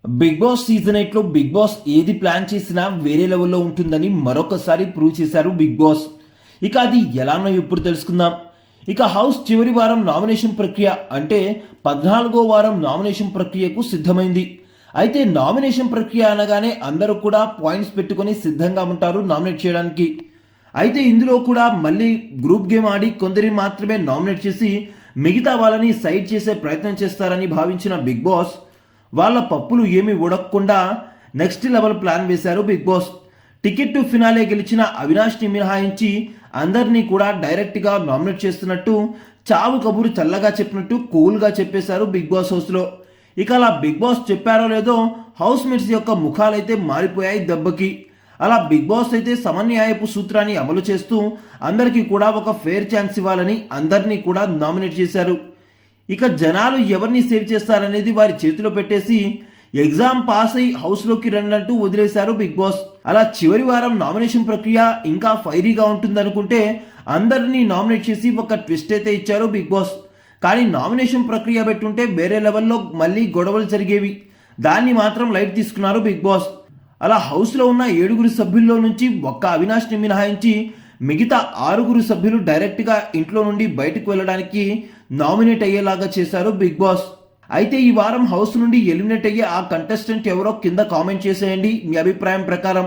Big boss season 8 లో big boss ఏది plan చేసినా వేరే లెవెల్లో ఉంటుందని మరొకసారి ప్రూవ్ చేశారు బిగ్ బాస్. ఇక అది ఎలానో ఇప్పుడు తెలుసుకుందాం. ఇక హౌస్ చివరి వారం నామినేషన్ ప్రక్రియ అంటే 14వ వారం నామినేషన్ ప్రక్రియకు సిద్ధమైంది. అయితే నామినేషన్ ప్రక్రియ అనగానే అందరూ కూడా పాయింట్స్ పెట్టుకొని సిద్ధంగా ఉంటారు నామినేట్ చేయడానికి. అయితే ఇందులో కూడా మళ్ళీ గ్రూప్ గేమ్ ఆడి కొందరిని మాత్రమే నామినేట్ చేసి మిగతా వాళ్ళని సైడ్ చేసే ప్రయత్నం చేస్తారని భావించిన బిగ్ బాస్ వాళ్ళ పప్పులు ఏమీ ఉడకకుండా నెక్స్ట్ లెవెల్ ప్లాన్ వేశారు Bigg Boss. Ticket to finale గెలిచిన అవినాష్ని మినహాయించి అందరినీ కూడా డైరెక్ట్గా నామినేట్ చేస్తున్నట్టు చావు కబురు చల్లగా చెప్పినట్టు కూల్గా చెప్పేశారు బిగ్ బాస్ హౌస్లో. ఇక అలా బిగ్ బాస్ చెప్పారో లేదో హౌస్ మేట్స్ యొక్క ముఖాలైతే మారిపోయాయి దెబ్బకి. అలా బిగ్ బాస్ అయితే సమన్యాయపు సూత్రాన్ని అమలు చేస్తూ అందరికీ కూడా ఒక ఫేర్ ఛాన్స్ ఇవ్వాలని అందరినీ కూడా నామినేట్ చేశారు. ఇక జనాలు ఎవరిని సేవ్ చేస్తారనేది వారి చేతిలో పెట్టేసి ఎగ్జామ్ పాస్ అయి హౌస్లోకి రండి వదిలేశారు బిగ్ బాస్. అలా చివరి వారం నామినేషన్ ప్రక్రియ ఇంకా ఫైరీగా ఉంటుందనుకుంటే అందరినీ నామినేట్ చేసి ఒక ట్విస్ట్ అయితే ఇచ్చారు బిగ్ బాస్. కానీ నామినేషన్ ప్రక్రియ పెట్టుంటే వేరే లెవెల్లో మళ్ళీ గొడవలు జరిగేవి. దాన్ని మాత్రం లైట్ తీసుకున్నారు బిగ్ బాస్. అలా హౌస్లో ఉన్న 7 సభ్యుల్లో నుంచి ఒక్క అవినాష్ని మినహాయించి మిగతా 6 సభ్యులు డైరెక్ట్గా ఇంట్లో నుండి బయటకు వెళ్ళడానికి నామినేట్ అయ్యేలాగా చేశారు బిగ్ బాస్. అయితే ఈ వారం హౌస్ నుండి ఎలిమినేట్ అయ్యే ఆ కంటెస్టెంట్ ఎవరో కింద కామెంట్ చేసేయండి మీ అభిప్రాయం ప్రకారం.